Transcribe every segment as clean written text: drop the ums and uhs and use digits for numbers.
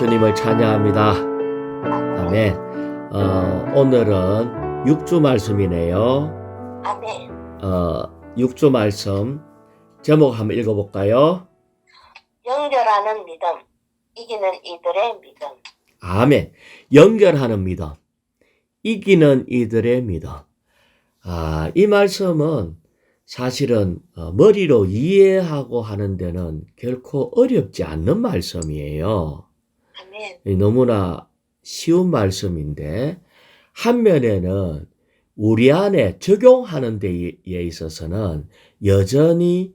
주님을 찬양합니다. 아멘. 오늘은 6주 말씀이네요. 아멘. 6주 말씀 제목 한번 읽어볼까요? 연결하는 믿음, 이기는 이들의 믿음. 아멘. 연결하는 믿음, 이기는 이들의 믿음. 이 말씀은 사실은 머리로 이해하고 하는 데는 결코 어렵지 않는 말씀이에요. 아멘. 너무나 쉬운 말씀인데 한면에는 우리 안에 적용하는 데에 있어서는 여전히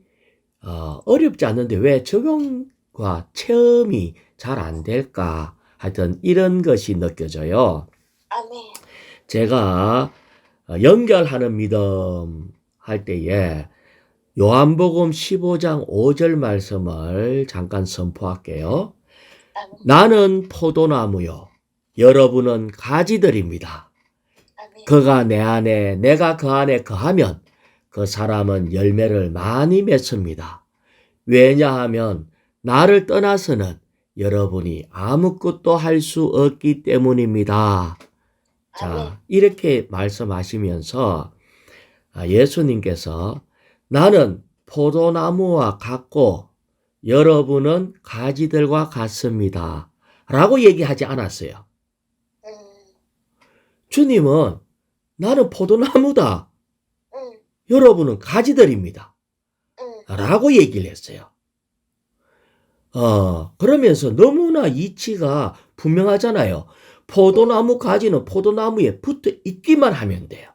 어렵지 않는데 왜 적용과 체험이 잘 안 될까? 하여튼 이런 것이 느껴져요. 아멘. 제가 연결하는 믿음 할 때에 요한복음 15장 5절 말씀을 잠깐 선포할게요. 아멘. 나는 포도나무요, 여러분은 가지들입니다. 아멘. 그가 내 안에, 내가 그 안에 거하면 그 사람은 열매를 많이 맺습니다. 왜냐하면 나를 떠나서는 여러분이 아무것도 할 수 없기 때문입니다. 자, 이렇게 말씀하시면서 예수님께서 나는 포도나무와 같고 여러분은 가지들과 같습니다. 라고 얘기하지 않았어요. 주님은 나는 포도나무다. 여러분은 가지들입니다. 라고 얘기를 했어요. 그러면서 너무나 이치가 분명하잖아요. 포도나무 가지는 포도나무에 붙어 있기만 하면 돼요.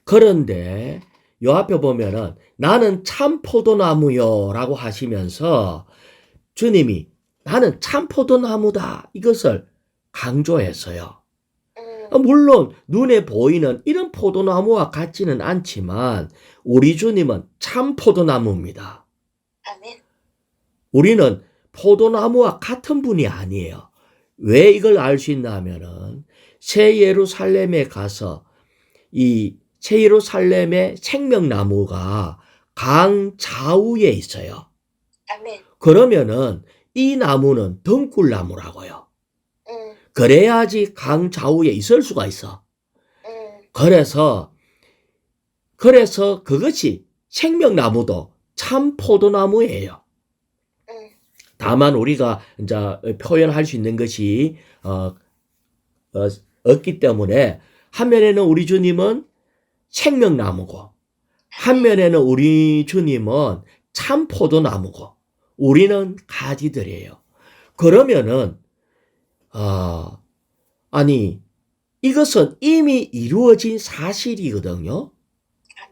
그런데 요 앞에 보면은 나는 참 포도나무요 라고 하시면서 주님이 나는 참 포도나무다 이것을 강조했어요. 물론 눈에 보이는 이런 포도나무와 같지는 않지만 우리 주님은 참 포도나무입니다. 아멘. 우리는 포도나무와 같은 분이 아니에요. 왜 이걸 알 수 있나 하면은 새 예루살렘에 가서 이 새 예루살렘의 생명나무가 강 좌우에 있어요. 아멘. 그러면은 이 나무는 덩굴나무라고요. 그래야지 강 좌우에 있을 수가 있어. 그래서 그것이 생명나무도 참 포도나무예요. 다만 우리가 이제 표현할 수 있는 것이 없기 때문에 한면에는 우리 주님은 생명나무고 한면에는 우리 주님은 참 포도나무고 우리는 가지들이에요. 그러면은 아니 이것은 이미 이루어진 사실이거든요.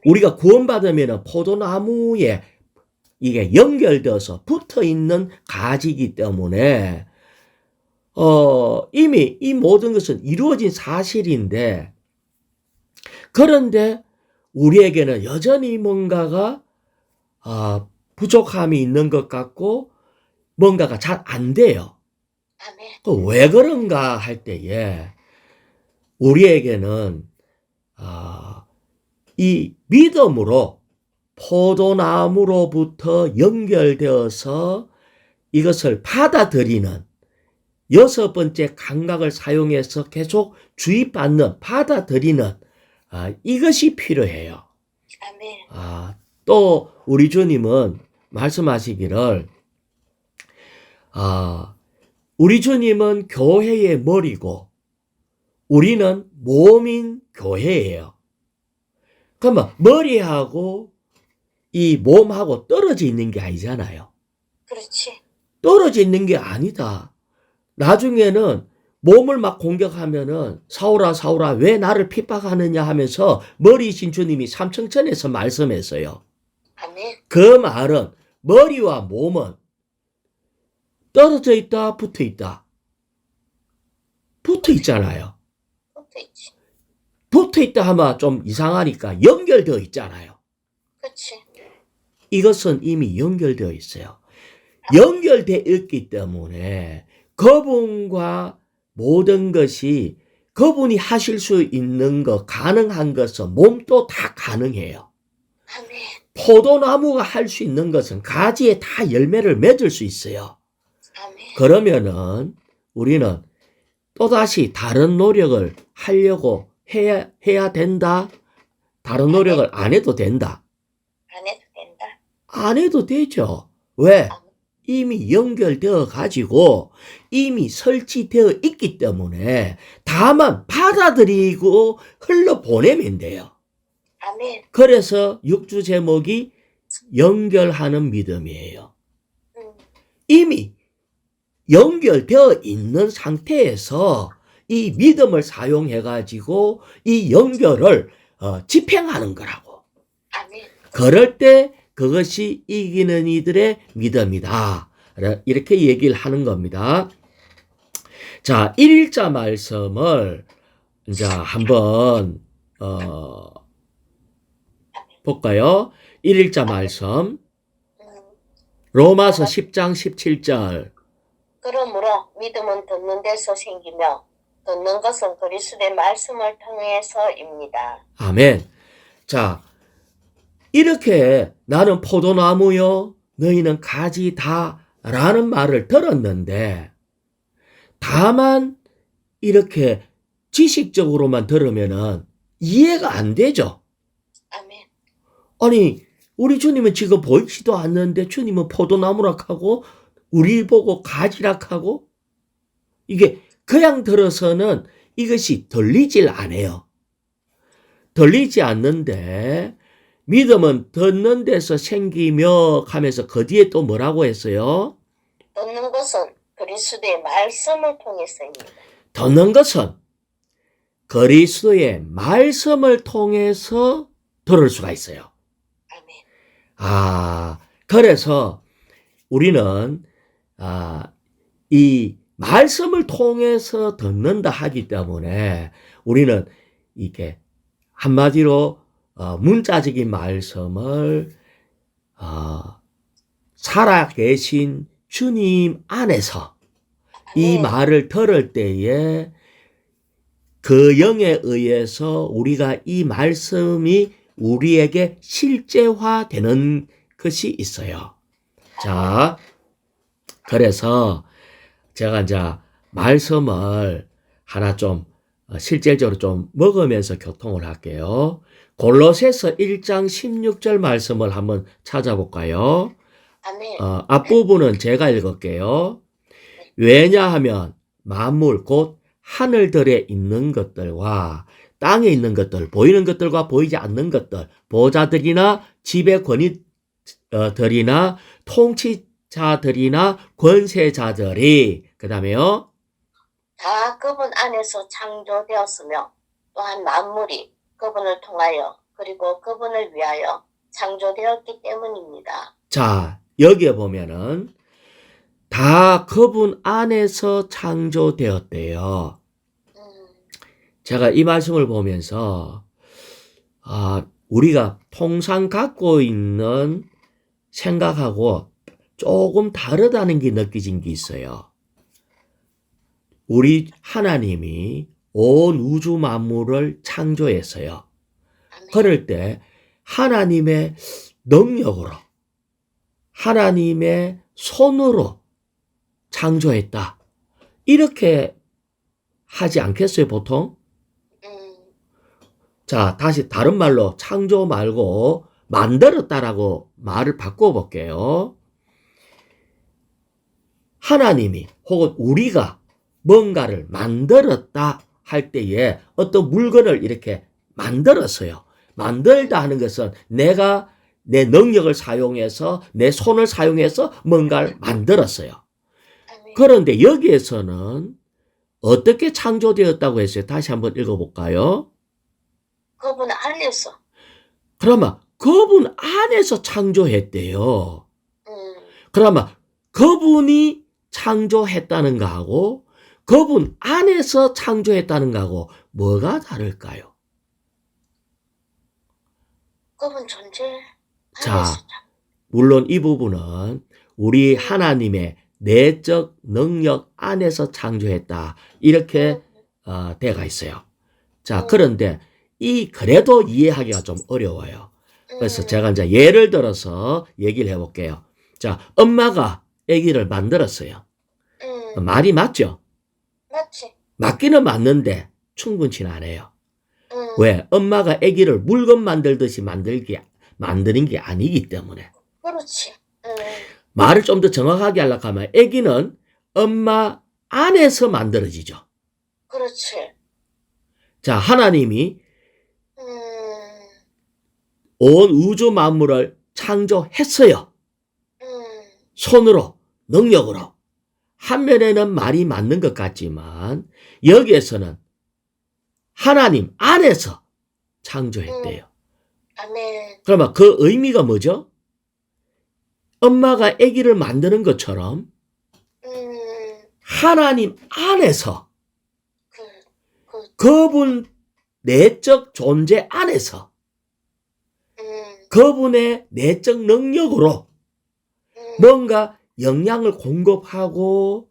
우리가 구원받으면 포도나무에 이게 연결되어서 붙어 있는 가지이기 때문에 이미 이 모든 것은 이루어진 사실인데 그런데 우리에게는 여전히 뭔가가 부족함이 있는 것 같고 뭔가가 잘 안 돼요. 아멘. 왜 그런가 할 때에 우리에게는 이 믿음으로 포도나무로부터 연결되어서 이것을 받아들이는 여섯 번째 감각을 사용해서 계속 주입받는 받아들이는 이것이 필요해요. 아멘. 또 우리 주님은 말씀하시기를 우리 주님은 교회의 머리고 우리는 몸인 교회예요. 그러면 머리하고 이 몸하고 떨어져 있는 게 아니잖아요. 그렇지. 떨어져 있는 게 아니다. 나중에는 몸을 막 공격하면은 사울아 사울아 왜 나를 핍박하느냐 하면서 머리이신 주님이 삼층천에서 말씀했어요. 아멘. 그 말은 머리와 몸은 떨어져 있다 붙어 있다. 붙어 있잖아요. 붙어있지. 붙어 있다 하면 좀 이상하니까 연결되어 있잖아요. 그렇지. 이것은 이미 연결되어 있어요. 연결되어 있기 때문에 그분과 모든 것이 그분이 하실 수 있는 것, 가능한 것은 몸도 다 가능해요. 아멘. 포도나무가 할 수 있는 것은 가지에 다 열매를 맺을 수 있어요. 아멘. 그러면은 우리는 또다시 다른 노력을 하려고 해야 된다? 다른 노력을 안 해도 된다? 안 해도 된다. 안 해도 되죠. 왜? 아멘. 이미 연결되어 가지고 이미 설치되어 있기 때문에 다만 받아들이고 흘러보내면 돼요. 아멘. 그래서 6주 제목이 연결하는 믿음이에요. 음, 이미 연결되어 있는 상태에서 이 믿음을 사용해 가지고 이 연결을 집행하는 거라고. 아멘. 그럴 때 그것이 이기는 이들의 믿음이다. 이렇게 얘기를 하는 겁니다. 자, 1일자 말씀을 이제 한번 볼까요? 1일자 말씀. 음, 로마서 10장 17절. 그러므로 믿음은 듣는 데서 생기며 듣는 것은 그리스도의 말씀을 통해서입니다. 아멘. 자, 이렇게 나는 포도나무요, 너희는 가지다 라는 말을 들었는데, 다만 이렇게 지식적으로만 들으면은 이해가 안 되죠. 아멘. 아니, 우리 주님은 지금 보이지도 않는데 주님은 포도나무락 하고 우리 보고 가지락 하고 이게 그냥 들어서는 이것이 들리질 않아요. 들리지 않는데 믿음은 듣는 데서 생기며 하면서 그 뒤에 또 뭐라고 했어요? 듣는 것은 그리스도의 말씀을 통해서입니다. 듣는 것은 그리스도의 말씀을 통해서 들을 수가 있어요. 아멘. 그래서 우리는 이 말씀을 통해서 듣는다 하기 때문에 우리는 이게 한마디로 문자적인 말씀을 살아계신 주님 안에서 이 말을 들을 때에 그 영에 의해서 우리가 이 말씀이 우리에게 실제화되는 것이 있어요. 자, 그래서 제가 이제 말씀을 하나 좀 실질적으로 좀 먹으면서 교통을 할게요. 골로새서 1장 16절 말씀을 한번 찾아볼까요? 아멘. 앞부분은 제가 읽을게요. 왜냐하면 만물 곧 하늘들에 있는 것들과 땅에 있는 것들, 보이는 것들과 보이지 않는 것들, 보좌들이나 지배 권위들이나 통치자들이나 권세자들이 그 다음에요. 다 그분 안에서 창조되었으며 또한 만물이 그분을 통하여 그리고 그분을 위하여 창조되었기 때문입니다. 자, 여기에 보면은 다 그분 안에서 창조되었대요. 제가 이 말씀을 보면서 우리가 통상 갖고 있는 생각하고 조금 다르다는 게 느껴진 게 있어요. 우리 하나님이 온 우주 만물을 창조했어요. 그럴 때 하나님의 능력으로 하나님의 손으로 창조했다. 이렇게 하지 않겠어요, 보통? 자, 다시 다른 말로 창조 말고 만들었다라고 말을 바꿔볼게요. 하나님이 혹은 우리가 뭔가를 만들었다 할 때에 어떤 물건을 이렇게 만들었어요. 만들다 하는 것은 내가 내 능력을 사용해서 내 손을 사용해서 뭔가를 만들었어요. 그런데 여기에서는 어떻게 창조되었다고 했어요? 다시 한번 읽어볼까요? 그분 안에서. 그러면 그분 안에서 창조했대요. 그러면 그분이 창조했다는 거하고 그분 안에서 창조했다는 거하고 뭐가 다를까요? 그분 존재 자, 안에서. 물론 이 부분은 우리 하나님의 내적 능력 안에서 창조했다. 이렇게 돼가 있어요. 자, 그런데 그래도 이해하기가 좀 어려워요. 그래서 제가 이제 예를 들어서 얘기를 해볼게요. 자, 엄마가 아기를 만들었어요. 말이 맞죠? 맞지. 맞기는 맞는데 충분치는 않아요. 음, 왜? 엄마가 아기를 물건 만들듯이 만드는 게 아니기 때문에. 그렇지. 말을 좀 더 정확하게 하려고 하면 아기는 엄마 안에서 만들어지죠. 그렇지. 자, 하나님이 음, 온 우주 만물을 창조했어요. 손으로, 능력으로. 한면에는 말이 맞는 것 같지만 여기에서는 하나님 안에서 창조했대요. 아멘. 그러면 그 의미가 뭐죠? 엄마가 아기를 만드는 것처럼 하나님 안에서 그, 그, 그분 내적 존재 안에서 음, 그분의 내적 능력으로 뭔가 영양을 공급하고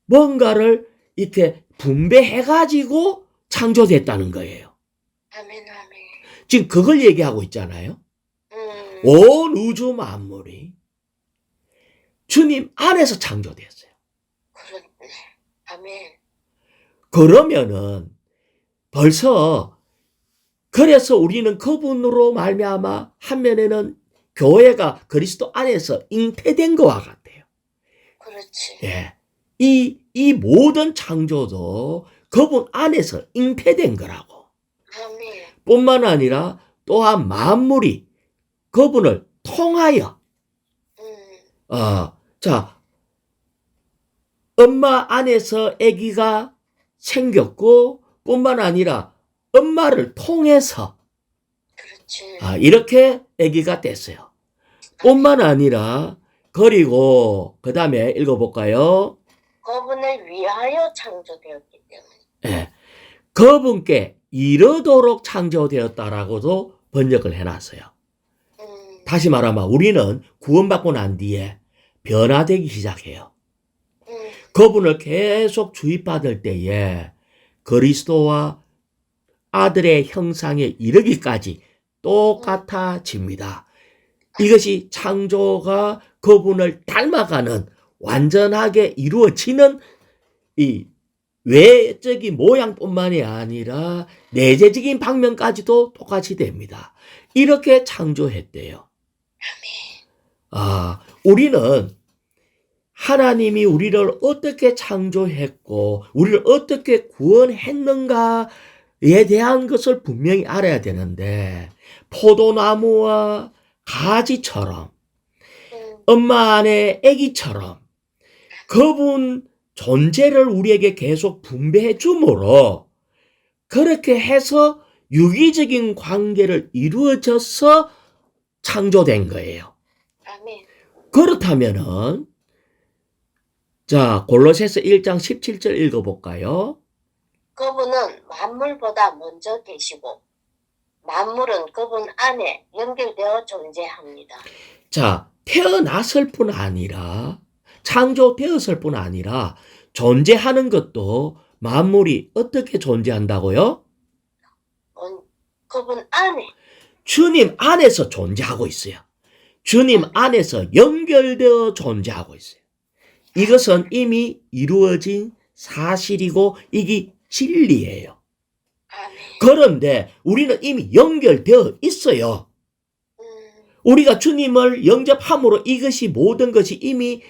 뭔가를 이렇게 분배해가지고 창조됐다는 거예요. 아멘, 아멘. 지금 그걸 얘기하고 있잖아요. 음, 온 우주 만물이 주님 안에서 창조됐어요. 그렇네. 아멘. 그러면은 벌써 그래서 우리는 그분으로 말미암아 한 면에는 교회가 그리스도 안에서 잉태된 것과 같아요. 그렇지. 예. 이 모든 창조도 그분 안에서 잉태된 거라고. 아멘. 뿐만 아니라 또한 만물이 그분을 통하여, 자, 엄마 안에서 아기가 생겼고, 뿐만 아니라 엄마를 통해서, 그렇지. 이렇게 아기가 됐어요. 뿐만 아니라, 그리고, 그 다음에 읽어볼까요? 그분을 위하여 창조되었기 때문에. 예. 그분께 이르도록 창조되었다라고도 번역을 해놨어요. 다시 말하면 우리는 구원받고 난 뒤에 변화되기 시작해요. 그분을 계속 주입받을 때에 그리스도와 아들의 형상에 이르기까지 똑같아집니다. 이것이 창조가 그분을 닮아가는 완전하게 이루어지는 이 외적인 모양뿐만이 아니라 내재적인 방면까지도 똑같이 됩니다. 이렇게 창조했대요. 우리는 하나님이 우리를 어떻게 창조했고 우리를 어떻게 구원했는가에 대한 것을 분명히 알아야 되는데 포도나무와 가지처럼 엄마 안에 아기처럼 그분 존재를 우리에게 계속 분배해 주므로 그렇게 해서 유기적인 관계를 이루어져서 창조된 거예요. 아멘. 그렇다면은 자, 골로새서 1장 17절 읽어볼까요? 그분은 만물보다 먼저 계시고 만물은 그분 안에 연결되어 존재합니다. 자, 태어났을 뿐 아니라 창조되었을 뿐 아니라 존재하는 것도 만물이 어떻게 존재한다고요? 그분 안에. 주님 안에서 존재하고 있어요. 주님 안에서 연결되어 존재하고 있어요. 이것은 이미 이루어진 사실이고 이게 진리예요. 아멘. 그런데 우리는 이미 연결되어 있어요. 우리가 주님을 영접함으로 이것이 모든 것이 이미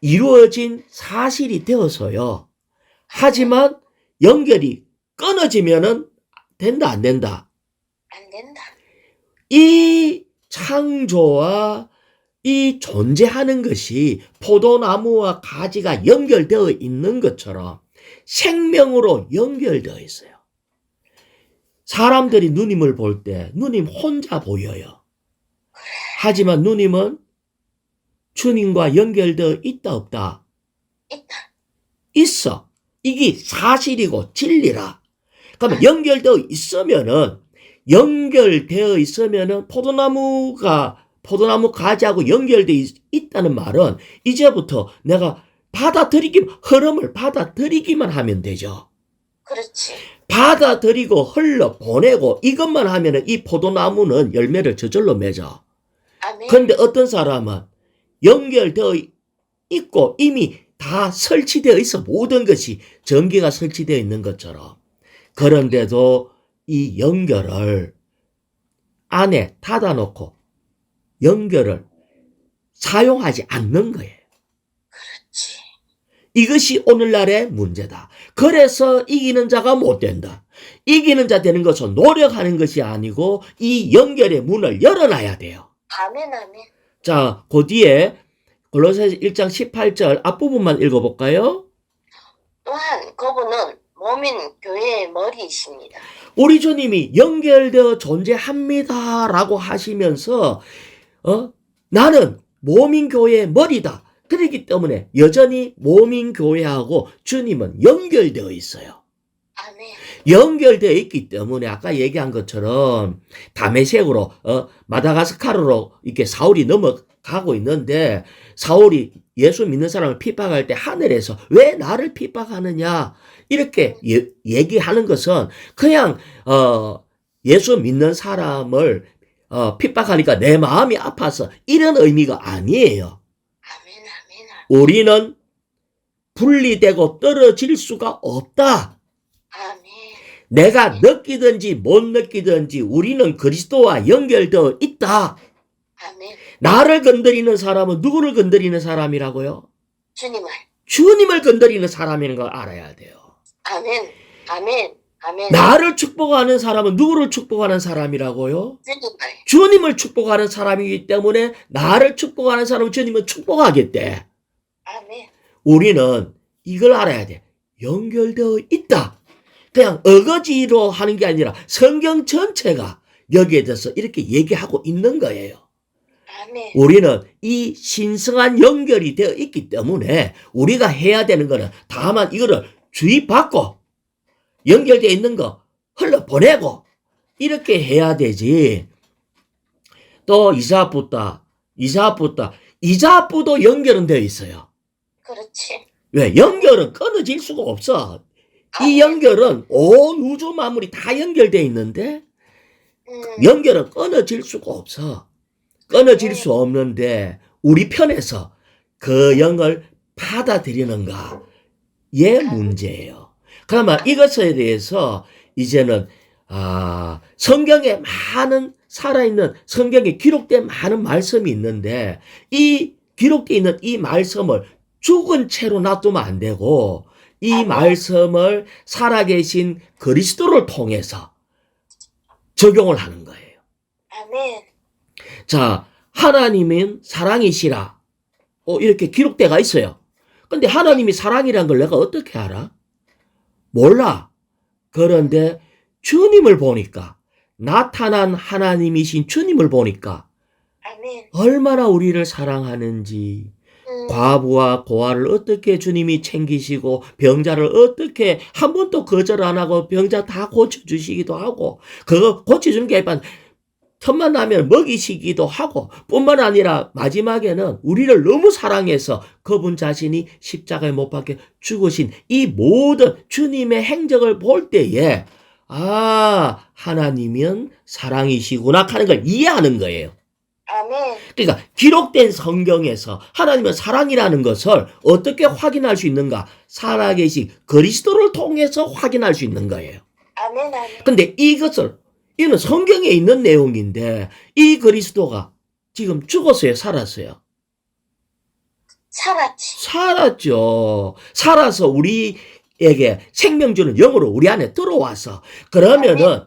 이루어진 사실이 되어서요. 하지만 연결이 끊어지면은 된다, 안 된다? 안 된다. 이 창조와 이 존재하는 것이 포도나무와 가지가 연결되어 있는 것처럼 생명으로 연결되어 있어요. 사람들이 누님을 볼 때 누님 혼자 보여요. 하지만 누님은 주님과 연결되어 있다 없다? 있다. 있어. 이게 사실이고 진리라. 그러면 연결되어 있으면은 포도나무 가지하고 연결되어 있다는 말은 이제부터 내가 흐름을 받아들이기만 하면 되죠. 그렇지. 받아들이고 흘러보내고 이것만 하면은 이 포도나무는 열매를 저절로 맺어. 아멘. 그런데 어떤 사람은 연결되어 있고 이미 다 설치되어 있어. 모든 것이 전기가 설치되어 있는 것처럼. 그런데도 이 연결을 안에 닫아놓고 연결을 사용하지 않는 거예요. 그렇지. 이것이 오늘날의 문제다. 그래서 이기는 자가 못 된다. 이기는 자 되는 것은 노력하는 것이 아니고 이 연결의 문을 열어놔야 돼요. 아멘, 아멘. 자, 그 뒤에 골로새서 1장 18절 앞부분만 읽어볼까요? 또한 그분은 몸인 교회의 머리이십니다. 우리 주님이 연결되어 존재합니다라고 하시면서 나는 몸인 교회의 머리다. 그렇기 때문에 여전히 몸인 교회하고 주님은 연결되어 있어요. 아멘. 연결되어 있기 때문에 아까 얘기한 것처럼 다메섹으로 마다가스카르로 이렇게 사울이 넘어가고 있는데 사울이 예수 믿는 사람을 핍박할 때 하늘에서 왜 나를 핍박하느냐 이렇게 얘기하는 것은 그냥 예수 믿는 사람을 핍박하니까 내 마음이 아파서 이런 의미가 아니에요. 아멘, 아멘, 아멘. 우리는 분리되고 떨어질 수가 없다. 아멘. 내가 느끼든지 못 느끼든지 우리는 그리스도와 연결되어 있다. 아멘. 나를 건드리는 사람은 누구를 건드리는 사람이라고요? 주님을. 주님을 건드리는 사람인 걸 알아야 돼요. 아멘. 아멘. 아멘. 나를 축복하는 사람은 누구를 축복하는 사람이라고요? 주님을. 주님을 축복하는 사람이기 때문에 나를 축복하는 사람은 주님은 축복하겠대. 아멘. 우리는 이걸 알아야 돼. 연결되어 있다. 그냥 어거지로 하는 게 아니라 성경 전체가 여기에 대해서 이렇게 얘기하고 있는 거예요. 아멘. 우리는 이 신성한 연결이 되어 있기 때문에 우리가 해야 되는 거는 다만 이거를 주입받고 연결되어 있는 거 흘러보내고 이렇게 해야 되지. 또 이사부도 연결은 되어 있어요. 그렇지. 왜? 연결은 끊어질 수가 없어. 이 아멘. 연결은 온 우주 만물이 다 연결되어 있는데 연결은 끊어질 수가 없어. 끊어질 수 없는데 우리 편에서 그 영을 받아들이는가의 문제예요. 그러면 이것에 대해서 이제는 성경에 많은 살아있는 성경에 기록된 많은 말씀이 있는데 이 기록되어 있는 이 말씀을 죽은 채로 놔두면 안 되고 이 말씀을 살아계신 그리스도를 통해서 적용을 하는 거예요. 아멘. 자, 하나님은 사랑이시라. 이렇게 기록대가 있어요. 근데 하나님이 사랑이란 걸 내가 어떻게 알아? 몰라. 그런데 주님을 보니까, 나타난 하나님이신 주님을 보니까 아멘. 얼마나 우리를 사랑하는지, 과부와 고아를 어떻게 주님이 챙기시고 병자를 어떻게 한 번도 거절 안 하고 병자 다 고쳐주시기도 하고 그거 고쳐주는 게 아니라 틈만 나면 먹이시기도 하고 뿐만 아니라 마지막에는 우리를 너무 사랑해서 그분 자신이 십자가에 못 박혀 죽으신 이 모든 주님의 행적을 볼 때에 하나님은 사랑이시구나 하는 걸 이해하는 거예요. 아멘. 그러니까 기록된 성경에서 하나님은 사랑이라는 것을 어떻게 확인할 수 있는가? 살아계신 그리스도를 통해서 확인할 수 있는 거예요. 아멘. 아멘. 근데 이거는 성경에 있는 내용인데 이 그리스도가 지금 죽었어요? 살았어요? 살았지. 살았죠. 살아서 우리에게 생명 주는 영으로 우리 안에 들어와서 그러면은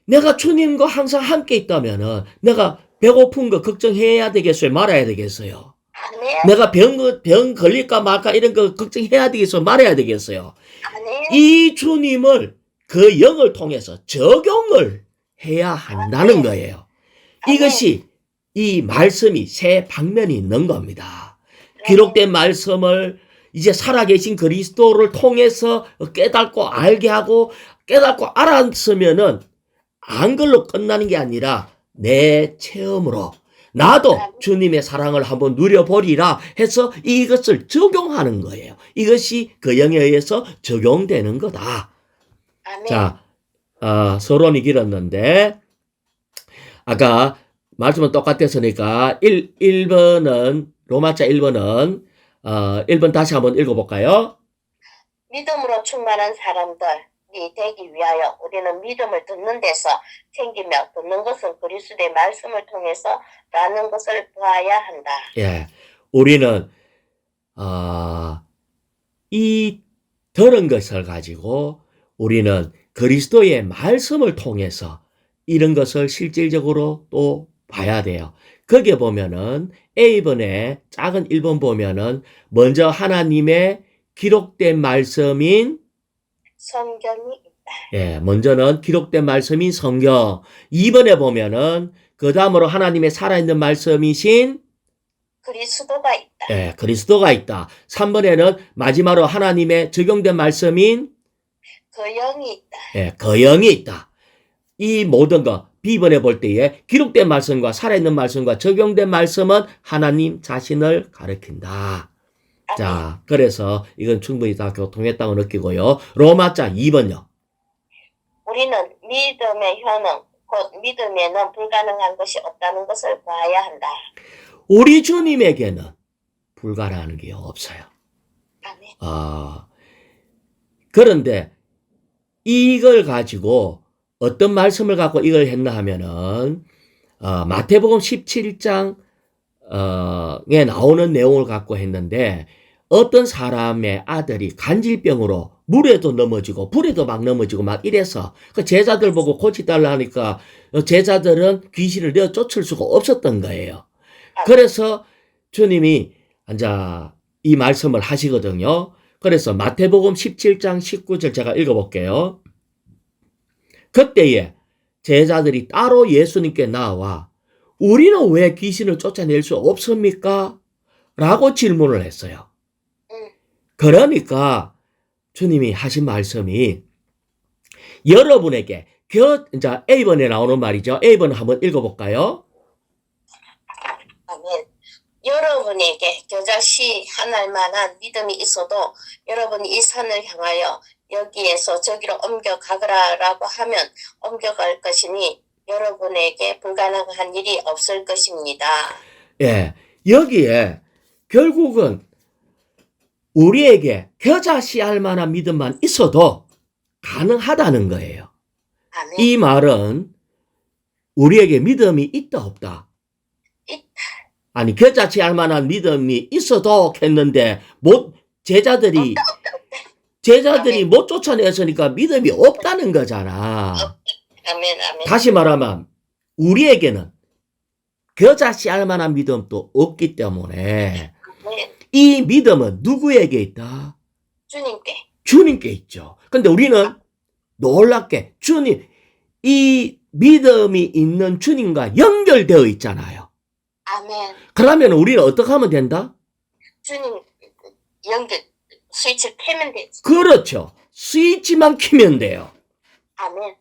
내가 주님과 항상 함께 있다면은 내가 배고픈 거 걱정해야 되겠어요? 말아야 되겠어요? 아멘. 내가 병 걸릴까 말까 이런 거 걱정해야 되겠어요? 말아야 되겠어요? 아멘. 이 주님을 그 영을 통해서 적용을 해야 한다는 거예요. 이것이 이 말씀이 세 방면이 있는 겁니다. 기록된 말씀을 이제 살아계신 그리스도를 통해서 깨닫고 알게 하고 깨닫고 알았으면은 안 걸로 끝나는 게 아니라 내 체험으로 나도 주님의 사랑을 한번 누려보리라 해서 이것을 적용하는 거예요. 이것이 그 영에 의해서 적용되는 거다. 아멘. 자, 서론이 길었는데 아까 말씀은 똑같았으니까 1번은 로마자 1번은 1번 다시 한번 읽어볼까요? 믿음으로 충만한 사람들이 되기 위하여 우리는 믿음을 듣는 데서 챙기며 듣는 것은 그리스도의 말씀을 통해서라는 것을 보아야 한다. 예, 우리는 이 들은 것을 가지고 우리는 그리스도의 말씀을 통해서 이런 것을 실질적으로 또 봐야 돼요. 거기에 보면은 A번에 작은 1번 보면은 먼저 하나님의 기록된 말씀인 성경이 있다. 예, 먼저는 기록된 말씀인 성경. 2번에 보면은 그 다음으로 하나님의 살아있는 말씀이신 그리스도가 있다. 예, 그리스도가 있다. 3번에는 마지막으로 하나님의 적용된 말씀인 그 영이 있다. 예, 그 영이 있다. 이 모든 것 B번에 볼 때에 기록된 말씀과 살아있는 말씀과 적용된 말씀은 하나님 자신을 가리킨다. 아멘. 자, 그래서 이건 충분히 다 교통했다고 느끼고요. 로마자 2번요. 우리는 믿음의 효능, 곧 믿음에는 불가능한 것이 없다는 것을 보아야 한다. 우리 주님에게는 불가능한 게 없어요. 아멘. 그런데 이걸 가지고 어떤 말씀을 갖고 이걸 했나 하면은 마태복음 17장에 나오는 내용을 갖고 했는데 어떤 사람의 아들이 간질병으로 물에도 넘어지고 불에도 막 넘어지고 막 이래서 그 제자들 보고 고치달라 하니까 제자들은 귀신을 내어 쫓을 수가 없었던 거예요. 그래서 주님이 이제 이 말씀을 하시거든요. 그래서 마태복음 17장 19절 제가 읽어볼게요. 그때에 제자들이 따로 예수님께 나와 우리는 왜 귀신을 쫓아낼 수 없습니까? 라고 질문을 했어요. 그러니까 주님이 하신 말씀이 여러분에게 이제 A번에 나오는 말이죠. A번 한번 읽어볼까요? 아멘. 여러분에게 겨자씨 하나일 만한 믿음이 있어도 여러분이 이 산을 향하여 여기에서 저기로 옮겨가거라라고 하면 옮겨갈 것이니 여러분에게 불가능한 일이 없을 것입니다. 예, 여기에 결국은 우리에게 겨자씨 할 만한 믿음만 있어도 가능하다는 거예요. 아멘. 이 말은 우리에게 믿음이 있다 없다. 있다. 아니 겨자씨 할 만한 믿음이 있어도 했는데 제자들이 아멘. 못 쫓아냈으니까 믿음이 없다는 거잖아. 아멘. 아멘. 다시 말하면 우리에게는 겨자씨 할 만한 믿음도 없기 때문에 아멘. 이 믿음은 누구에게 있다? 주님께. 주님께 있죠. 근데 우리는 놀랍게 이 믿음이 있는 주님과 연결되어 있잖아요. 아멘. 그러면 우리는 어떻게 하면 된다? 주님 연결 스위치를 켜면 되지. 그렇죠. 스위치만 키면 돼요. 아멘.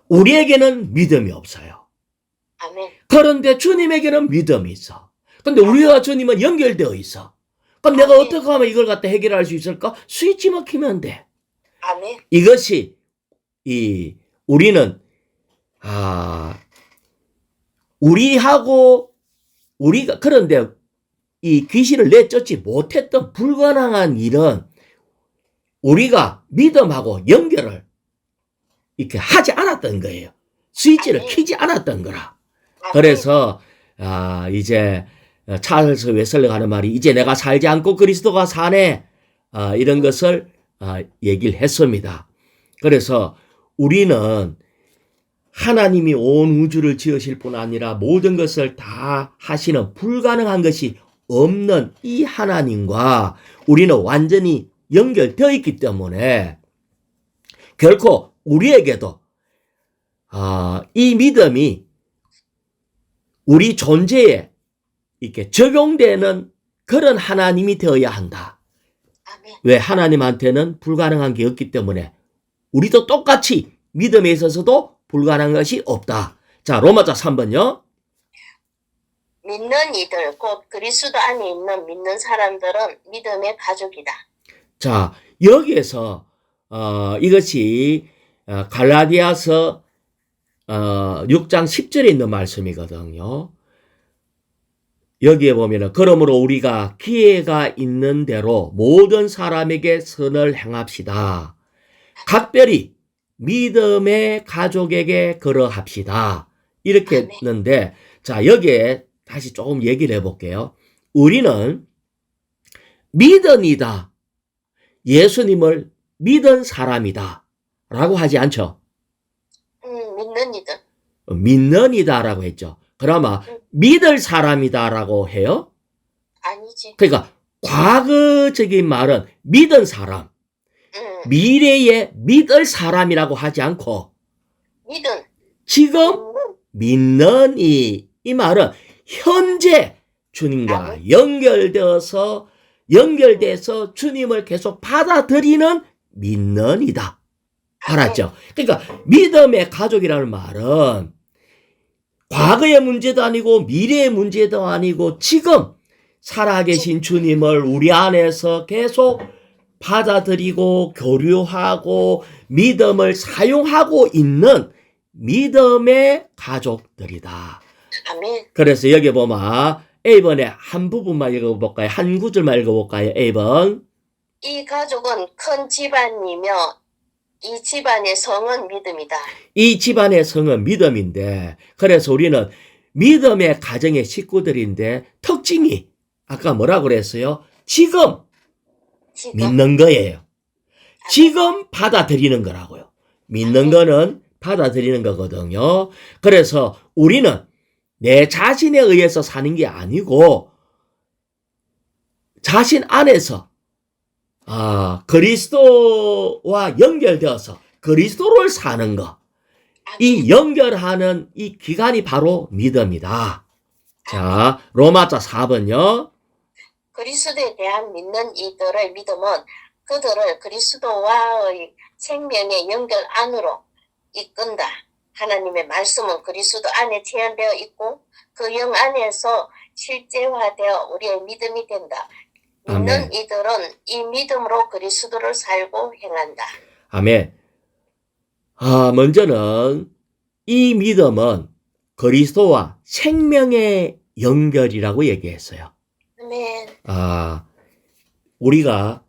우리에게는 믿음이 없어요. 아멘. 그런데 주님에게는 믿음이 있어. 근데 우리와 주님은 연결되어 있어. 그럼 내가 아멘. 어떻게 하면 이걸 갖다 해결할 수 있을까? 스위치만 키면 돼. 아멘. 이것이 우리는 우리가 그런데 이 귀신을 내쫓지 못했던 불가능한 일은 우리가 믿음하고 연결을 이렇게 하지 않았던 거예요. 스위치를 아멘. 켜지 않았던 거라. 아멘. 그래서 이제 찰스 웨슬리가 하는 말이 이제 내가 살지 않고 그리스도가 사네. 이런 것을 얘기를 했습니다. 그래서 우리는 하나님이 온 우주를 지으실 뿐 아니라 모든 것을 다 하시는 불가능한 것이 없는 이 하나님과 우리는 완전히 연결되어 있기 때문에 결코 우리에게도 이 믿음이 우리 존재에 이렇게 적용되는 그런 하나님이 되어야 한다. 아멘. 왜? 하나님한테는 불가능한 게 없기 때문에 우리도 똑같이 믿음에 있어서도 불가능한 것이 없다. 자, 로마자 3번요. 믿는 이들 곧 그리스도 안에 있는 믿는 사람들은 믿음의 가족이다. 자, 여기에서 이것이 갈라디아서 6장 10절에 있는 말씀이거든요. 여기에 보면은 그러므로 우리가 기회가 있는 대로 모든 사람에게 선을 행합시다. 각별히 믿음의 가족에게 그러합시다. 이렇게 아멘. 했는데, 자, 여기에 다시 조금 얘기를 해볼게요. 우리는 믿음이다. 예수님을 믿은 사람이다. 라고 하지 않죠. 믿는 이들. 믿는 이다라고 했죠. 그러면 믿을 사람이다라고 해요. 아니지. 그러니까 과거적인 말은 믿은 사람, 미래에 믿을 사람이라고 하지 않고 믿음. 지금 믿는 이 말은 현재 주님과 연결돼서 주님을 계속 받아들이는 믿는 이다. 알았죠? 그러니까 믿음의 가족이라는 말은 과거의 문제도 아니고 미래의 문제도 아니고 지금 살아계신 주님을 우리 안에서 계속 받아들이고 교류하고 믿음을 사용하고 있는 믿음의 가족들이다. 아멘. 그래서 여기 보면 A번에 한 부분만 읽어볼까요? 한 구절만 읽어볼까요? A번. 이 가족은 큰 집안이며 이 집안의 성은 믿음이다. 이 집안의 성은 믿음인데, 그래서 우리는 믿음의 가정의 식구들인데 특징이 아까 뭐라고 그랬어요? 지금 믿는 거예요. 지금 받아들이는 거라고요. 믿는 거는 받아들이는 거거든요. 그래서 우리는 내 자신에 의해서 사는 게 아니고 자신 안에서 그리스도와 연결되어서 그리스도를 사는 거. 이 연결하는 이 기간이 바로 믿음이다. 자, 로마서 4번요. 그리스도에 대한 믿는 이들의 믿음은 그들을 그리스도와의 생명의 연결 안으로 이끈다. 하나님의 말씀은 그리스도 안에 태연되어 있고 그 영 안에서 실제화되어 우리의 믿음이 된다. 믿는 아멘. 이들은 이 믿음으로 그리스도를 살고 행한다. 아멘. 먼저는 이 믿음은 그리스도와 생명의 연결이라고 얘기했어요. 아멘. 우리가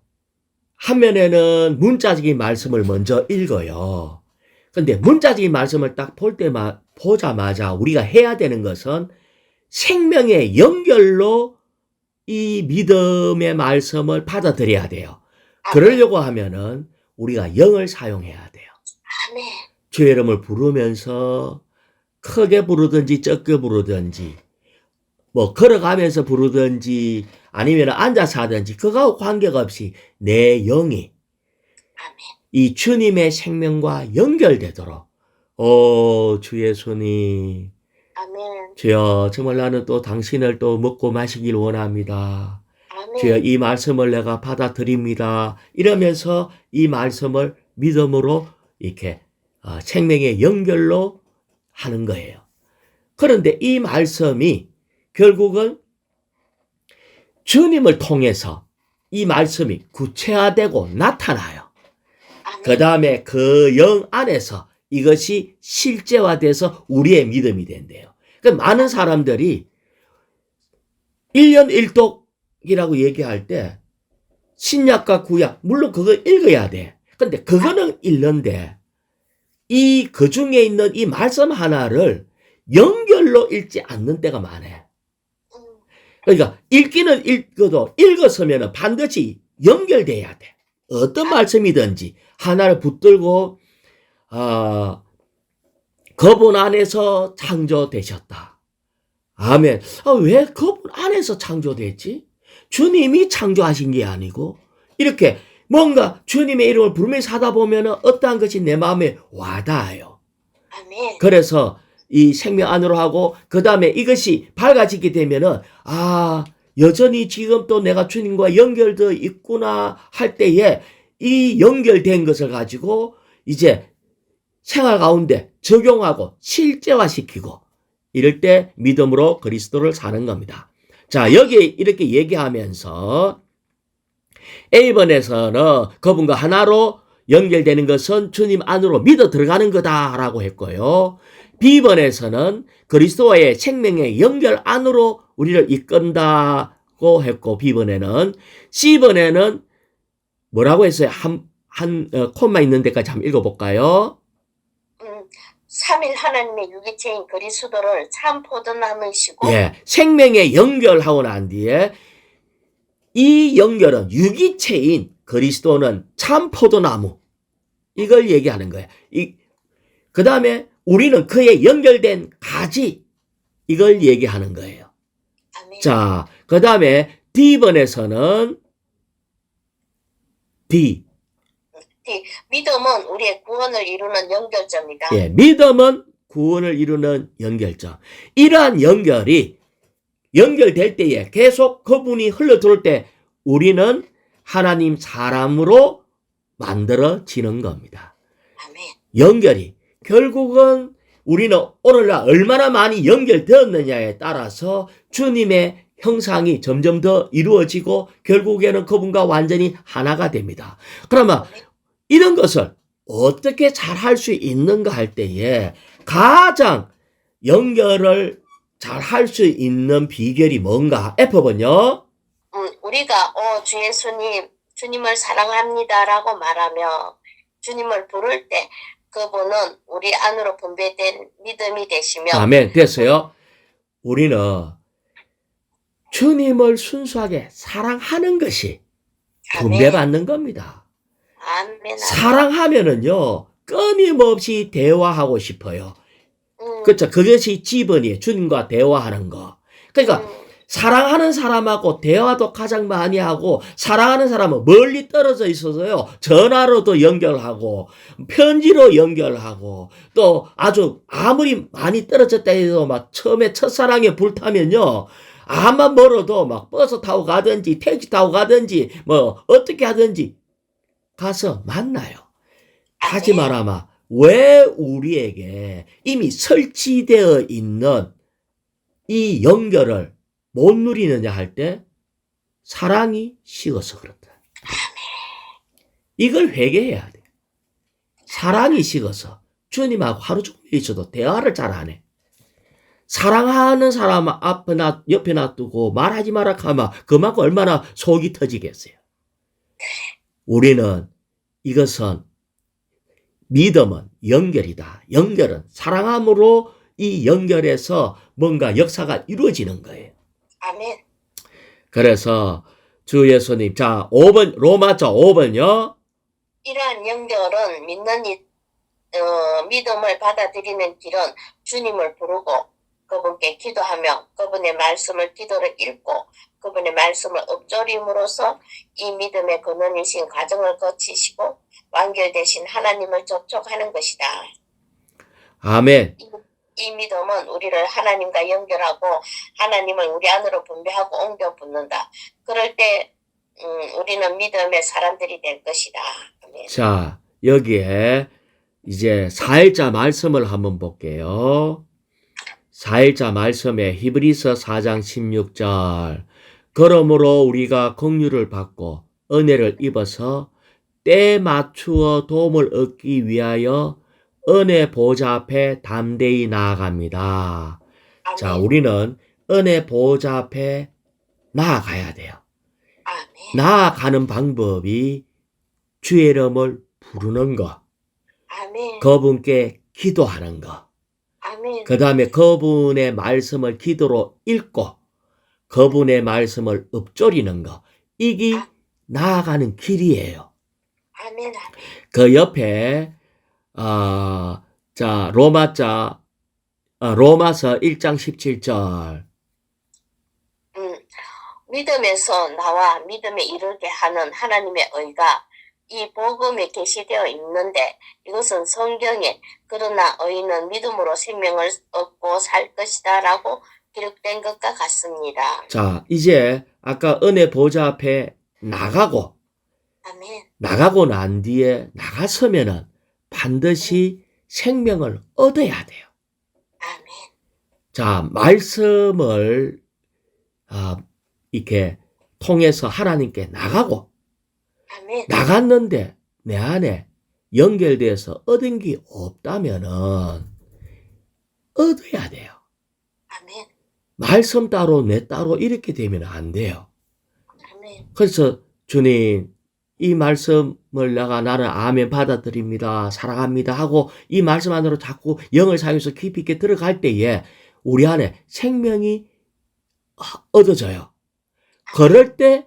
한면에는 문자적인 말씀을 먼저 읽어요. 근데 문자적인 말씀을 딱 보자마자 우리가 해야 되는 것은 생명의 연결로 이 믿음의 말씀을 받아들여야 돼요. 그러려고 하면은 우리가 영을 사용해야 돼요. 아멘. 주의 이름을 부르면서 크게 부르든지 적게 부르든지 뭐 걸어가면서 부르든지 아니면 앉아서 하든지 그거하고 관계없이 내 영이 아멘. 이 주님의 생명과 연결되도록 주 예수님 아멘. 주여 정말 나는 또 당신을 또 먹고 마시길 원합니다. 아멘. 주여 이 말씀을 내가 받아들입니다. 이러면서 이 말씀을 믿음으로 이렇게 생명의 연결로 하는 거예요. 그런데 이 말씀이 결국은 주님을 통해서 이 말씀이 구체화되고 나타나요. 그 다음에 그 영 안에서 이것이 실제화돼서 우리의 믿음이 된대요. 그러니까 많은 사람들이 1년 1독이라고 얘기할 때 신약과 구약 물론 그거 읽어야 돼. 근데 그거는 읽는데 그 중에 있는 이 말씀 하나를 연결로 읽지 않는 때가 많아요. 그러니까 읽기는 읽어도 읽었으면 반드시 연결돼야 돼. 어떤 말씀이든지 하나를 붙들고 그분 안에서 창조되셨다. 아멘. 왜 그분 안에서 창조됐지? 주님이 창조하신 게 아니고 이렇게 뭔가 주님의 이름을 부르면서 하다 보면 어떠한 것이 내 마음에 와닿아요. 아멘. 그래서 이 생명 안으로 하고 그 다음에 이것이 밝아지게 되면은 여전히 지금 또 내가 주님과 연결되어 있구나 할 때에 이 연결된 것을 가지고 이제 생활 가운데 적용하고 실제화시키고 이럴 때 믿음으로 그리스도를 사는 겁니다. 자, 여기에 이렇게 얘기하면서 A번에서는 그분과 하나로 연결되는 것은 주님 안으로 믿어 들어가는 거다라고 했고요. B번에서는 그리스도와의 생명의 연결 안으로 우리를 이끈다고 했고 B번에는 C번에는 뭐라고 했어요? 콤마 있는 데까지 한번 읽어볼까요? 삼일 하나님의 유기체인 그리스도를 참 포도나무이시고 예, 생명에 연결하고 난 뒤에 이 연결은 유기체인 그리스도는 참 포도나무 이걸 얘기하는 거예요. 그 다음에 우리는 그에 연결된 가지 이걸 얘기하는 거예요. 아멘. 자, 그 다음에 D번에서는 D. 믿음은 우리의 구원을 이루는 연결점이다. 예, 믿음은 구원을 이루는 연결점. 이러한 연결이 연결될 때에 계속 그분이 흘러들어올 때 우리는 하나님 사람으로 만들어지는 겁니다. 아멘. 연결이 결국은 우리는 오늘날 얼마나 많이 연결되었느냐에 따라서 주님의 형상이 점점 더 이루어지고 결국에는 그분과 완전히 하나가 됩니다. 그러면 이런 것을 어떻게 잘 할 수 있는가 할 때에 가장 연결을 잘 할 수 있는 비결이 뭔가? F번요. 우리가 주 예수님, 주님을 사랑합니다라고 말하며 주님을 부를 때 그분은 우리 안으로 분배된 믿음이 되시며 아멘. 됐어요. 우리는 주님을 순수하게 사랑하는 것이 분배받는 겁니다. 아멘. 사랑하면은요, 끊임없이 대화하고 싶어요. 그렇죠. 그것이 지번이에요. 주님과 대화하는 거. 그러니까, 사랑하는 사람하고 대화도 가장 많이 하고, 사랑하는 사람은 멀리 떨어져 있어서요, 전화로도 연결하고, 편지로 연결하고, 또 아주 아무리 많이 떨어졌다 해도 막 처음에 첫사랑에 불타면요, 아마 멀어도 막 버스 타고 가든지, 택시 타고 가든지, 뭐, 어떻게 하든지, 가서 만나요. 하지만 아마 왜 우리에게 이미 설치되어 있는 이 연결을 못 누리느냐 할 때 사랑이 식어서 그렇다. 이걸 회개해야 돼. 사랑이 식어서 주님하고 하루 종일 있어도 대화를 잘 안 해. 사랑하는 사람 옆에 놔두고 말하지 마라 하면 그만큼 얼마나 속이 터지겠어요. 우리는 이것은 믿음은 연결이다. 연결은 사랑함으로 이 연결에서 뭔가 역사가 이루어지는 거예요. 아멘. 그래서 주 예수님, 자, 5번, 로마서 5번요. 이러한 연결은 믿음을 받아들이는 길은 주님을 부르고 그분께 기도하며 그분의 말씀을 기도를 읽고 그분의 말씀을 읊조림으로써 이 믿음의 근원이신 과정을 거치시고 완결되신 하나님을 접촉하는 것이다. 아멘. 이 믿음은 우리를 하나님과 연결하고 하나님을 우리 안으로 분배하고 옮겨 붙는다. 그럴 때 우리는 믿음의 사람들이 될 것이다. 아멘. 자, 여기에 이제 4일자 말씀을 한번 볼게요. 4일자 말씀에 히브리서 4장 16절. 그러므로 우리가 긍휼을 받고 은혜를 입어서 때에 맞추어 도움을 얻기 위하여 은혜 보좌 앞에 담대히 나아갑니다. 아멘. 자, 우리는 은혜 보좌 앞에 나아가야 돼요. 아멘. 나아가는 방법이 주의 이름을 부르는 거, 아멘. 그분께 기도하는 거, 아멘. 그 다음에 그분의 말씀을 기도로 읽고 그분의 말씀을 읊조리는 거, 이게 나아가는 길이에요. 아멘. 그 옆에 자, 로마서 1장 17절. 믿음에서 나와 믿음에 이르게 하는 하나님의 의가 이 복음에 계시되어 있는데 이것은 성경에 그러나 의인은 믿음으로 생명을 얻고 살 것이다 라고 기록된 것과 같습니다. 자, 이제 아까 은혜 보좌 앞에 나가고 아멘. 나가고 난 뒤에 나갔으면은 반드시 생명을 얻어야 돼요. 아멘. 자, 말씀을 이렇게 통해서 하나님께 나가고 아멘. 나갔는데 내 안에 연결돼서 얻은 게 없다면은 얻어야 돼요. 아멘. 말씀 따로 내 따로 이렇게 되면 안 돼요. 아멘. 그래서 주님, 이 말씀을 나는 아멘 받아들입니다. 사랑합니다 하고 이 말씀 안으로 자꾸 영을 사용해서 깊이 있게 들어갈 때에 우리 안에 생명이 얻어져요. 그럴 때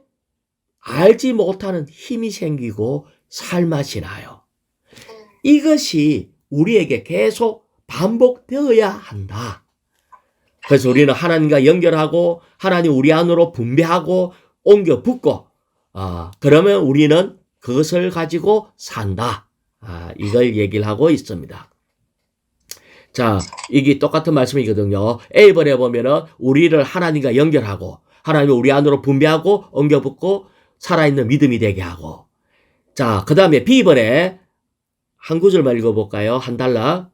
알지 못하는 힘이 생기고 살맛이 나요. 이것이 우리에게 계속 반복되어야 한다. 그래서 우리는 하나님과 연결하고 하나님 우리 안으로 분배하고 옮겨 붓고 그러면 우리는 그것을 가지고 산다. 이걸 얘기를 하고 있습니다. 자, 이게 똑같은 말씀이거든요. A번에 보면은 우리를 하나님과 연결하고 하나님을 우리 안으로 분배하고 옮겨 붓고 살아있는 믿음이 되게 하고. 자, 그 다음에 B번에 한 구절만 읽어볼까요? 한 달락.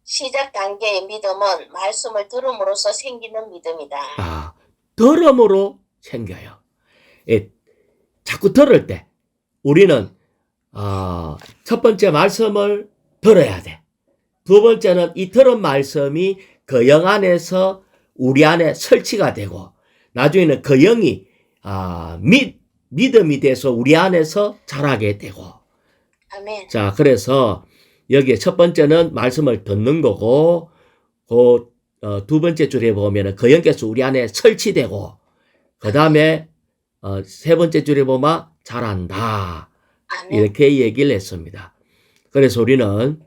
시작 단계의 믿음은 말씀을 들음으로써 생기는 믿음이다. 들음으로 생겨요. 예, 자꾸 들을 때 우리는 첫 번째 말씀을 들어야 돼. 두 번째는 이 들은 말씀이 그 영 안에서 우리 안에 설치가 되고 나중에는 그 영이 믿음이 돼서 우리 안에서 자라게 되고. 아멘. 자, 그래서 여기에 첫 번째는 말씀을 듣는 거고 두 번째 줄에 보면은 그 영께서 우리 안에 설치되고 그 다음에 세 번째 줄에 보면 자란다. 아멘. 이렇게 얘기를 했습니다. 그래서 우리는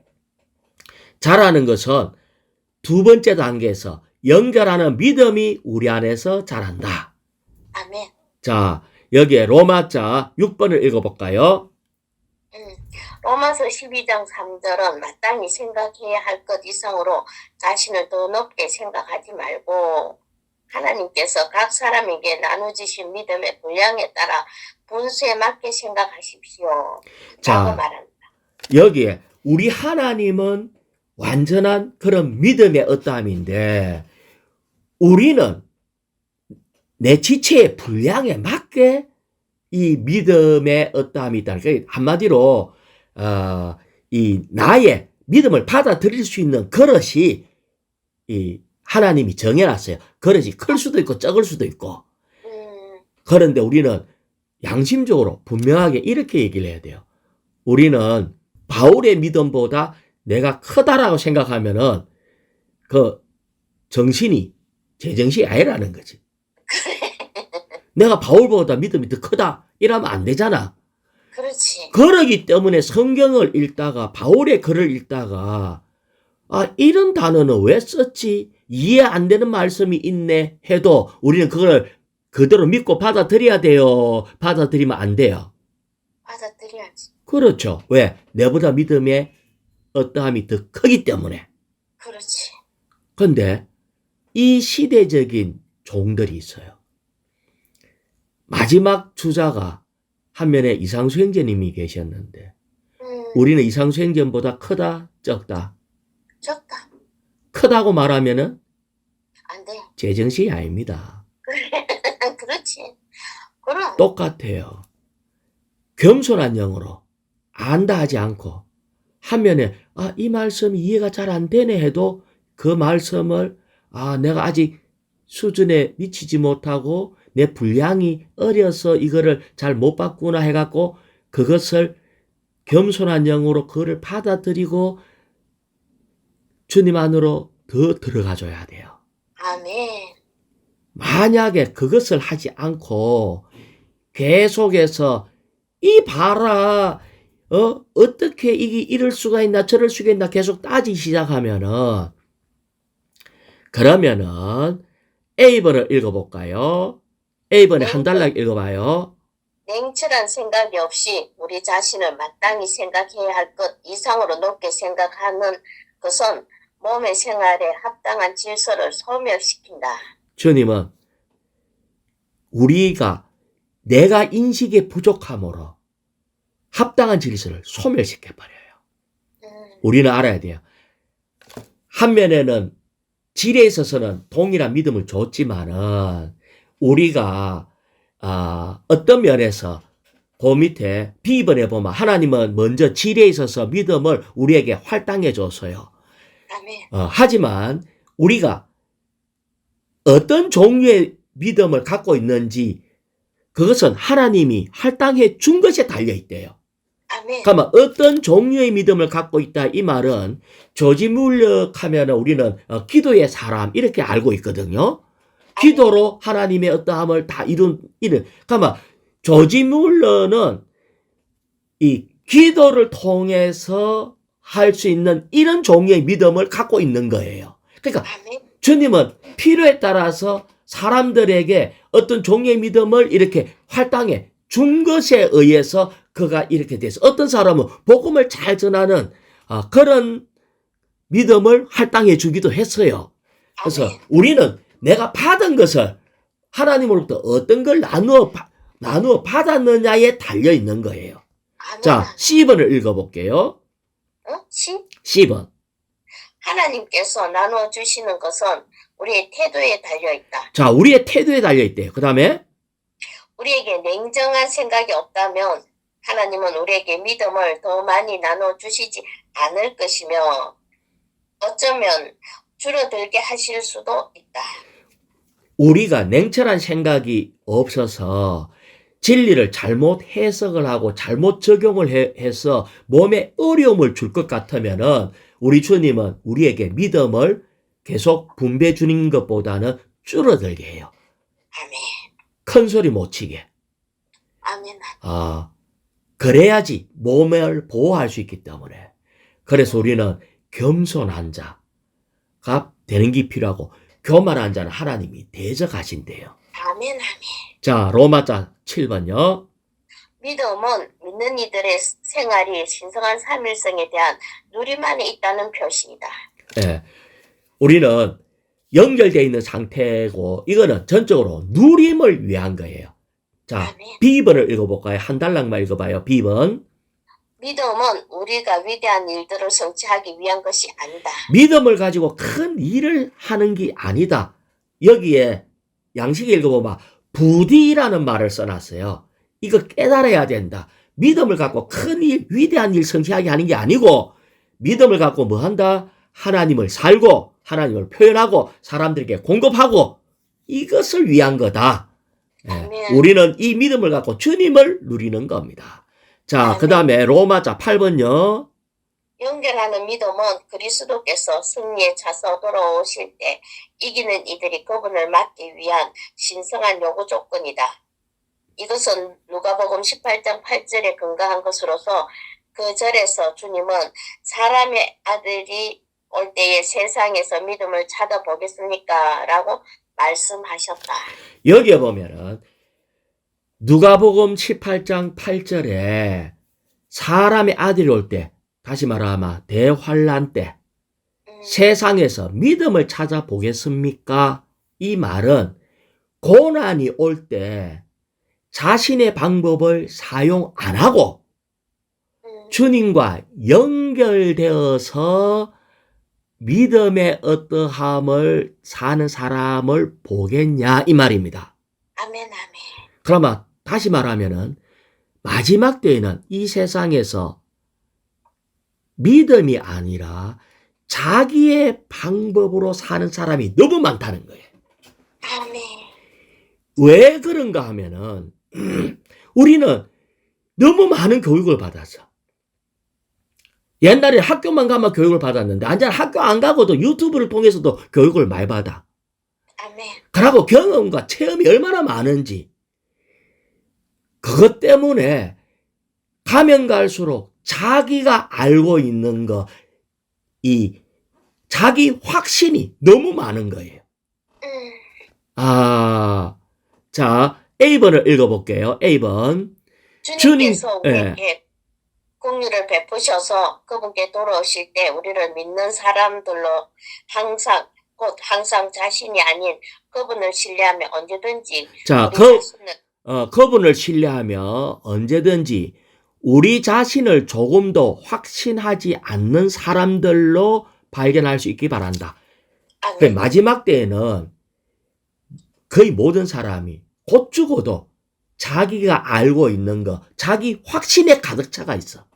자라는 것은 두 번째 단계에서 연결하는 믿음이 우리 안에서 자란다. 아멘. 자, 여기에 로마자 6번을 읽어볼까요? 로마서 12장 3절은 마땅히 생각해야 할 것 이상으로 자신을 더 높게 생각하지 말고 하나님께서 각 사람에게 나눠주신 믿음의 분량에 따라 분수에 맞게 생각하십시오. 자, 라고 말합니다. 여기에 우리 하나님은 완전한 그런 믿음의 어떠함인데 우리는 내 지체의 분량에 맞게 이 믿음의 어떠함이 있다. 그러니까 한마디로 이 나의 믿음을 받아들일 수 있는 그릇이 이 하나님이 정해놨어요. 그릇이 클 수도 있고 적을 수도 있고. 그런데 우리는 양심적으로 분명하게 이렇게 얘기를 해야 돼요. 우리는 바울의 믿음보다 내가 크다라고 생각하면은 그 정신이 제정신이 아니라는 거지. 내가 바울보다 믿음이 더 크다 이러면 안 되잖아. 그렇지. 그러기 때문에 성경을 읽다가 바울의 글을 읽다가 이런 단어는 왜 썼지? 이해 안 되는 말씀이 있네 해도 우리는 그걸 그대로 믿고 받아들여야 돼요. 받아들이면 안 돼요. 받아들여야지. 그렇죠. 왜? 내보다 믿음의 어떠함이 더 크기 때문에. 그렇지. 근데 이 시대적인 종들이 있어요. 마지막 주자가 한 면에 이상수 형제님이 계셨는데 우리는 이상수 형제보다 크다, 적다? 적다. 크다고 말하면은 안 돼. 제정신이 아닙니다. 그렇지. 그럼. 똑같아요. 겸손한 영으로 안다 하지 않고 한 면에 이 말씀이 이해가 잘 안 되네 해도 그 말씀을 내가 아직 수준에 미치지 못하고 내 분량이 어려서 이거를 잘 못 봤구나 해갖고 그것을 겸손한 영으로 그거를 받아들이고 주님 안으로 더 들어가줘야 돼요. 아멘. 만약에 그것을 하지 않고 계속해서 봐라 어떻게 이게 이럴 수가 있나 저럴 수가 있나 계속 따지기 시작하면은 그러면은 A번을 읽어볼까요? A번에 한 달락 읽어봐요. 냉철한 생각이 없이 우리 자신을 마땅히 생각해야 할 것 이상으로 높게 생각하는 것은 몸의 생활에 합당한 질서를 소멸시킨다. 주님은 우리가 내가 인식의 부족함으로 합당한 질서를 소멸시켜버려요. 우리는 알아야 돼요. 한 면에는 질에 있어서는 동일한 믿음을 줬지만은 우리가 어떤 면에서 그 밑에 B번에 보면 하나님은 먼저 질에 있어서 믿음을 우리에게 할당해 줬어요. 아멘. 하지만 우리가 어떤 종류의 믿음을 갖고 있는지 그것은 하나님이 할당해 준 것에 달려 있대요. 아멘. 그러면 어떤 종류의 믿음을 갖고 있다 이 말은 조지 뮬러 하면 우리는 기도의 사람 이렇게 알고 있거든요. 기도로 하나님의 어떠함을 다 이룬. 그러면 조지 뮬러는 이 기도를 통해서 할 수 있는 이런 종류의 믿음을 갖고 있는 거예요. 그러니까 아멘. 주님은 필요에 따라서 사람들에게 어떤 종류의 믿음을 이렇게 할당해 준 것에 의해서 그가 이렇게 돼서 어떤 사람은 복음을 잘 전하는 그런 믿음을 할당해 주기도 했어요. 그래서 아멘. 우리는 내가 받은 것을 하나님으로부터 어떤 걸 나누어 받았느냐에 달려 있는 거예요. 아멘. 자, C번을 읽어볼게요. 10번. 하나님께서 나누어 주시는 것은 우리의 태도에 달려 있다. 자, 우리의 태도에 달려 있대요. 그 다음에 우리에게 냉정한 생각이 없다면 하나님은 우리에게 믿음을 더 많이 나눠 주시지 않을 것이며 어쩌면 줄어들게 하실 수도 있다. 우리가 냉철한 생각이 없어서 진리를 잘못 해석을 하고 잘못 적용을 해서 몸에 어려움을 줄 것 같으면은 우리 주님은 우리에게 믿음을 계속 분배해 주는 것보다는 줄어들게 해요. 아멘. 큰 소리 못 치게. 아멘. 그래야지 몸을 보호할 수 있기 때문에. 그래서 우리는 겸손한 자가 되는 게 필요하고 교만한 자는 하나님이 대적하신대요. 아멘. 아멘. 자, 로마자 7번요. 믿음은 믿는 이들의 생활이 신성한 삼일성에 대한 누림안에 있다는 표시이다. 예. 우리는 연결되어 있는 상태고 이거는 전적으로 누림을 위한 거예요. 자, 아멘. B번을 읽어볼까요? 한 달락만 읽어봐요. B번. 믿음은 우리가 위대한 일들을 성취하기 위한 것이 아니다. 믿음을 가지고 큰 일을 하는 게 아니다. 여기에 양식에 읽어보면 부디라는 말을 써놨어요. 이거 깨달아야 된다. 믿음을 갖고 큰 일, 위대한 일 성취하게 하는 게 아니고 믿음을 갖고 뭐 한다? 하나님을 살고 하나님을 표현하고 사람들에게 공급하고 이것을 위한 거다. 아멘. 우리는 이 믿음을 갖고 주님을 누리는 겁니다. 자, 아멘. 그 다음에 로마자 8번요. 연결하는 믿음은 그리스도께서 승리의 차서 돌아오실 때 이기는 이들이 그분을 맞기 위한 신성한 요구 조건이다. 이것은 누가복음 18장 8절에 근거한 것으로서 그 절에서 주님은 사람의 아들이 올 때에 세상에서 믿음을 찾아보겠습니까? 라고 말씀하셨다. 여기에 보면은 누가복음 18장 8절에 사람의 아들이 올 때, 다시 말하면 대환란 때 세상에서 믿음을 찾아보겠습니까? 이 말은 고난이 올 때 자신의 방법을 사용 안 하고 주님과 연결되어서 믿음의 어떠함을 사는 사람을 보겠냐 이 말입니다. 아멘. 아멘. 그러면 다시 말하면은 마지막 때에는 이 세상에서 믿음이 아니라 자기의 방법으로 사는 사람이 너무 많다는 거예요. 아멘. 왜 그런가 하면은 우리는 너무 많은 교육을 받아서 옛날에 학교만 가면 교육을 받았는데 이제 학교 안 가고도 유튜브를 통해서도 교육을 많이 받아. 아멘. 그러고 경험과 체험이 얼마나 많은지 그것 때문에 가면 갈수록 자기가 알고 있는 거, 이 자기 확신이 너무 많은 거예요. 자, A번을 읽어볼게요. A번. 주님께서 주님, 우리에게 공유를 베푸셔서 그분께 돌아오실 때 우리를 믿는 사람들로 항상 자신이 아닌 그분을 신뢰하며 언제든지 자, 우리 자신을 그분을 신뢰하며 언제든지 우리 자신을 조금 더 확신하지 않는 사람들로 발견할 수 있기 바란다. 아멘. 마지막 때에는 거의 모든 사람이 곧 죽어도 자기가 알고 있는 거, 자기 확신에 가득 차가 있어.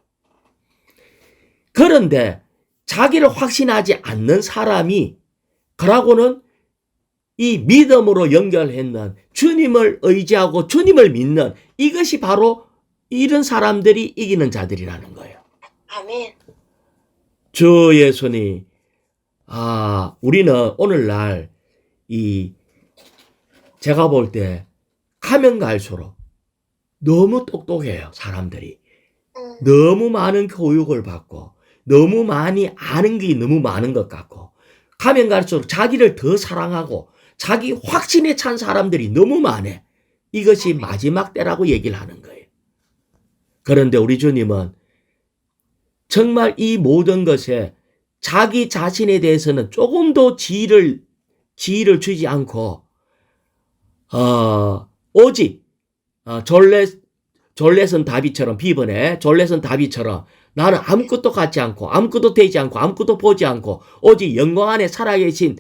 그런데 자기를 확신하지 않는 사람이 그러고는 이 믿음으로 연결했는 주님을 의지하고 주님을 믿는 이것이 바로 이런 사람들이 이기는 자들이라는 거예요. 아멘. 주 예수님, 우리는 오늘날 제가 볼 때 가면 갈수록 너무 똑똑해요, 사람들이. 너무 많은 교육을 받고 너무 많이 아는 게 너무 많은 것 같고 가면 갈수록 자기를 더 사랑하고 자기 확신에 찬 사람들이 너무 많아. 이것이 마지막 때라고 얘기를 하는 거예요. 그런데 우리 주님은 정말 이 모든 것에 자기 자신에 대해서는 조금도 지위를 주지 않고 오직 졸렛은 다비처럼 비번에 졸렛은 다비처럼 나는 아무것도 갖지 않고 아무것도 되지 않고 아무것도 보지 않고 오직 영광 안에 살아계신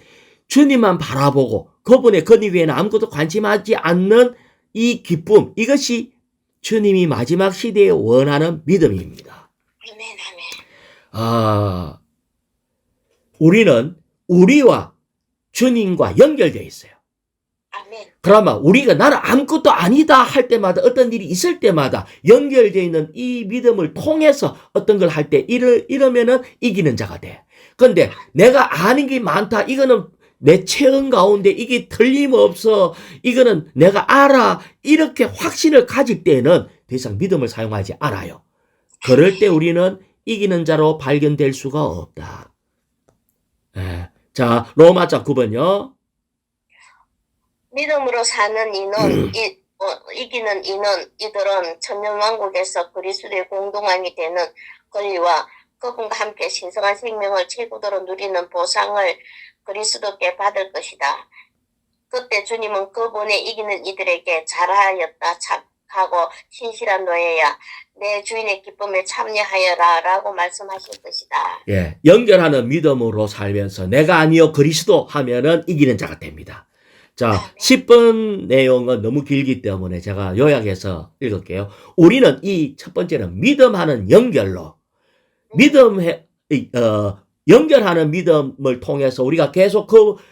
주님만 바라보고 그분의 권위 외에는 아무것도 관심하지 않는 이 기쁨, 이것이 주님이 마지막 시대에 원하는 믿음입니다. 아멘, 아멘. 우리는 우리와 주님과 연결되어 있어요. 아멘. 그러면 우리가 나는 아무것도 아니다 할 때마다 어떤 일이 있을 때마다 연결되어 있는 이 믿음을 통해서 어떤 걸 할 때 이러면은 이기는 자가 돼. 그런데 내가 아는 게 많다. 이거는 내 체험 가운데 이게 틀림없어. 이거는 내가 알아. 이렇게 확신을 가질 때는 더 이상 믿음을 사용하지 않아요. 그럴 때 우리는 이기는 자로 발견될 수가 없다. 자, 로마자 9번요. 믿음으로 사는 이는 이기는 이들은 천년왕국에서 그리스도의 공동왕이 되는 권리와 그분과 함께 신성한 생명을 최고도로 누리는 보상을 그리스도께 받을 것이다. 그때 주님은 그분의 이기는 이들에게 잘하였다 착하고 신실한 노예야 내 주인의 기쁨에 참여하여라 라고 말씀하실 것이다. 예, 연결하는 믿음으로 살면서 내가 아니요 그리스도 하면은 이기는 자가 됩니다. 자, 10번 내용은 너무 길기 때문에 제가 요약해서 읽을게요. 우리는 이 첫 번째는 믿음하는 연결로 연결하는 믿음을 통해서 우리가 계속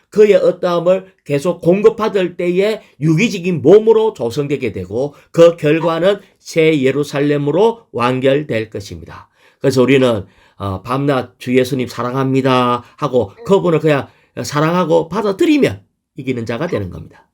그의 어떠함을 계속 공급받을 때에 유기적인 몸으로 조성되게 되고 그 결과는 새 예루살렘으로 완결될 것입니다. 그래서 우리는 밤낮 주 예수님 사랑합니다 하고 그분을 그냥 사랑하고 받아들이면 이기는 자가 되는 겁니다.